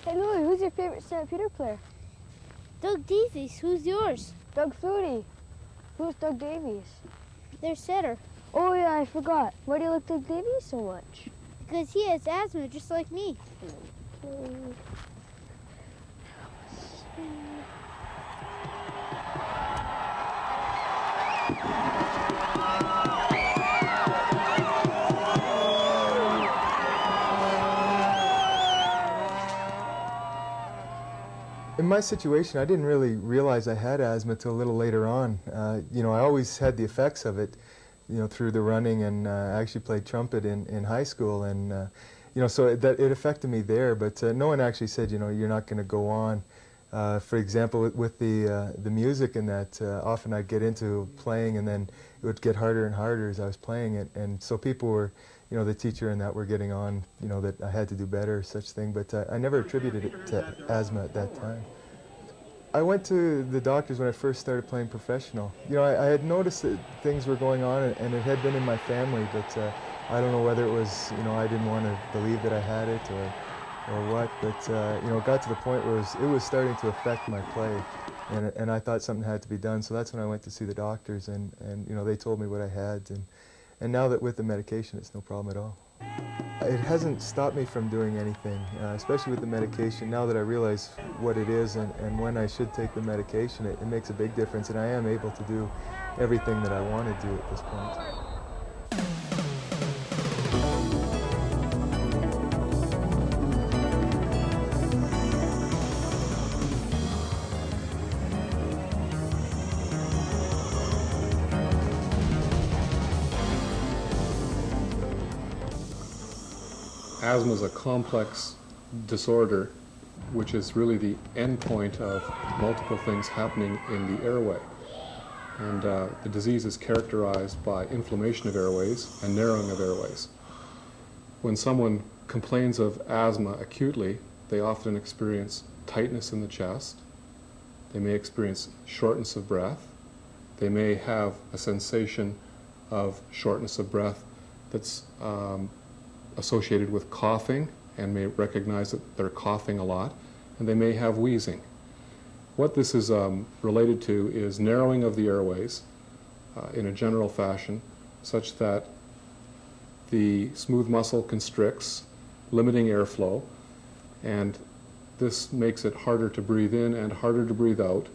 Hey Louie, who's your favorite St. Peter player? Doug Davies. Who's yours? Doug Flutie. Who's Doug Davies? Their setter. Oh yeah, I forgot. Why do you like Doug Davies so much? Because he has asthma just like me. In my situation, I didn't really realize I had asthma till a little later on. You know, I always had the effects of it, you know, through the running, and I actually played trumpet in high school, and you know, so it affected me there. But no one actually said, you know, you're not going to go on. For example, with the music and that, often I'd get into playing, and then it would get harder and harder as I was playing it, and so people were, you know, the teacher and that were getting on, you know, that I had to do better, such thing, but I never attributed it to asthma at that time. I went to the doctors when I first started playing professional. You know, I had noticed that things were going on, and it had been in my family, but I don't know whether it was, you know, I didn't want to believe that I had it or what, but you know, it got to the point where it was starting to affect my play, and I thought something had to be done, so that's when I went to see the doctors, and you know, they told me what I had, and now that with the medication, it's no problem at all. It hasn't stopped me from doing anything, especially with the medication. Now that I realize what it is and when I should take the medication, it makes a big difference, and I am able to do everything that I want to do at this point. Asthma is a complex disorder which is really the endpoint of multiple things happening in the airway. And the disease is characterized by inflammation of airways and narrowing of airways. When someone complains of asthma acutely, they often experience tightness in the chest. They may experience shortness of breath. They may have a sensation of shortness of breath that's associated with coughing, and may recognize that they're coughing a lot, and they may have wheezing. What this is related to is narrowing of the airways in a general fashion, such that the smooth muscle constricts, limiting airflow, and this makes it harder to breathe in and harder to breathe out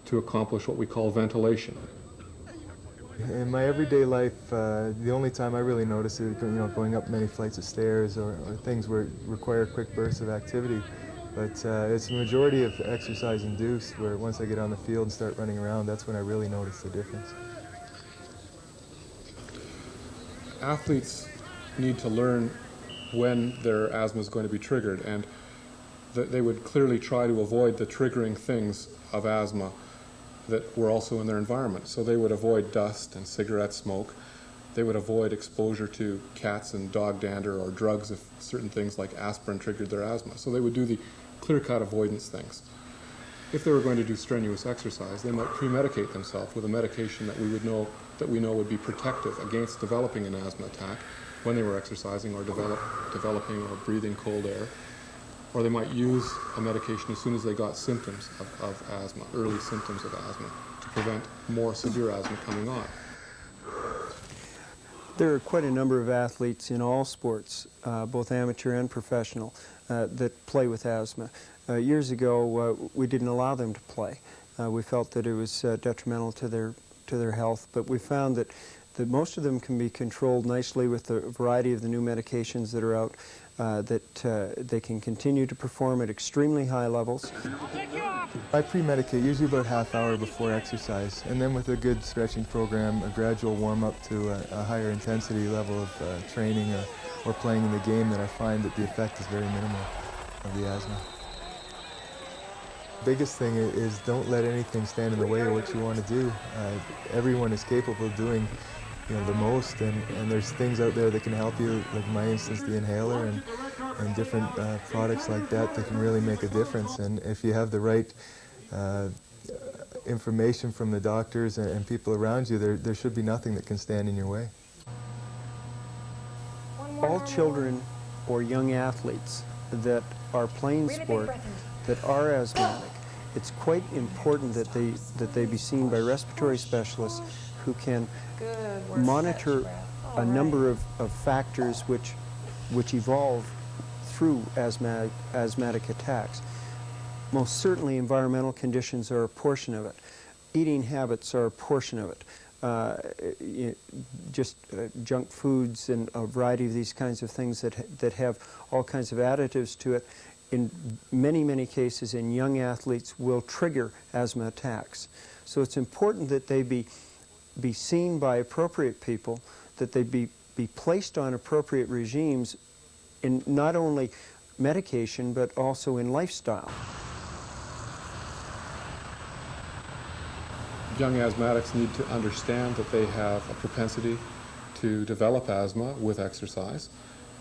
to accomplish what we call ventilation. In my everyday life, the only time I really notice it, you know, going up many flights of stairs or things where it require quick bursts of activity. But it's the majority of exercise induced, where once I get on the field and start running around, that's when I really notice the difference. Athletes need to learn when their asthma is going to be triggered, and they would clearly try to avoid the triggering things of asthma that were also in their environment. So they would avoid dust and cigarette smoke. They would avoid exposure to cats and dog dander or drugs if certain things like aspirin triggered their asthma. So they would do the clear-cut avoidance things. If they were going to do strenuous exercise, they might pre-medicate themselves with a medication that we know would be protective against developing an asthma attack when they were exercising or developing or breathing cold air. Or they might use a medication as soon as they got symptoms of asthma, early symptoms of asthma, to prevent more severe asthma coming on. There are quite a number of athletes in all sports, both amateur and professional, that play with asthma. Years ago, we didn't allow them to play. We felt that it was detrimental to their health, but we found that most of them can be controlled nicely with the variety of the new medications that are out, that they can continue to perform at extremely high levels. I pre-medicate usually about half hour before exercise, and then with a good stretching program, a gradual warm-up to a higher intensity level of training or playing in the game, that I find that the effect is very minimal of the asthma. Biggest thing is don't let anything stand in the way of what you want to do. Everyone is capable of doing, the most, and there's things out there that can help you, like in my instance, the inhaler and different products like that can really make a difference. And if you have the right information from the doctors and people around you, there should be nothing that can stand in your way. All children or young athletes that are playing sport that are asthmatic, it's quite important that they be seen by respiratory specialists who can monitor a number of factors which evolve through asthmatic attacks. Most certainly environmental conditions are a portion of it. Eating habits are a portion of it. Junk foods and a variety of these kinds of things that have all kinds of additives to it, in many cases in young athletes will trigger asthma attacks. So it's important that they be seen by appropriate people, that they be placed on appropriate regimes in not only medication but also in lifestyle. Young asthmatics need to understand that they have a propensity to develop asthma with exercise,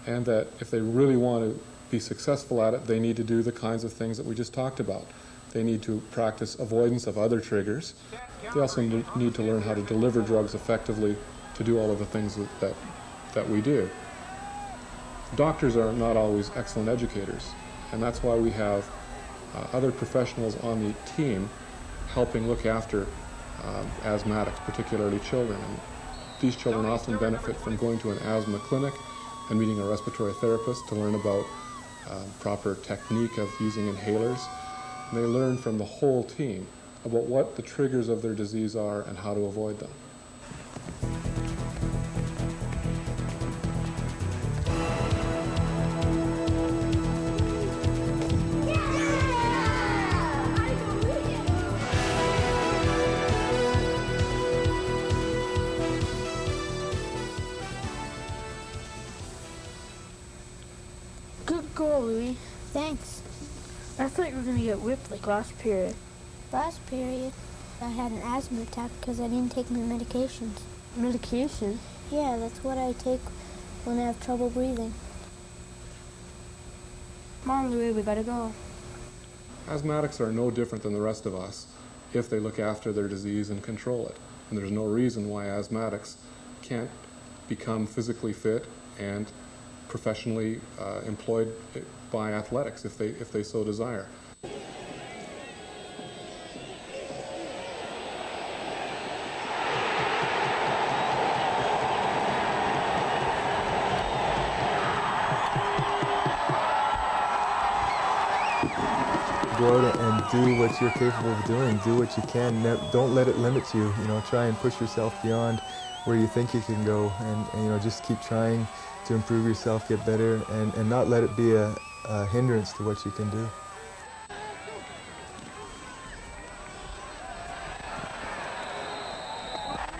and that if they really want to be successful at it, they need to do the kinds of things that we just talked about. They need to practice avoidance of other triggers. They also need to learn how to deliver drugs effectively to do all of the things that we do. Doctors are not always excellent educators, and that's why we have other professionals on the team helping look after asthmatics, particularly children. And these children often benefit from going to an asthma clinic and meeting a respiratory therapist to learn about proper technique of using inhalers. And they learn from the whole team about what the triggers of their disease are and how to avoid them. Good goal, Louis. Thanks. I thought you were going to get whipped like last period. Last period, I had an asthma attack because I didn't take my medications. Medication? Yeah, that's what I take when I have trouble breathing. Come on, Louis, we gotta go. Asthmatics are no different than the rest of us if they look after their disease and control it. And there's no reason why asthmatics can't become physically fit and professionally employed by athletics if they so desire. Go out and do what you're capable of doing. Do what you can. Don't let it limit you. Try and push yourself beyond where you think you can go, and just keep trying to improve yourself, get better, and not let it be a hindrance to what you can do.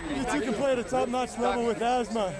You two can play at a top-notch level with asthma.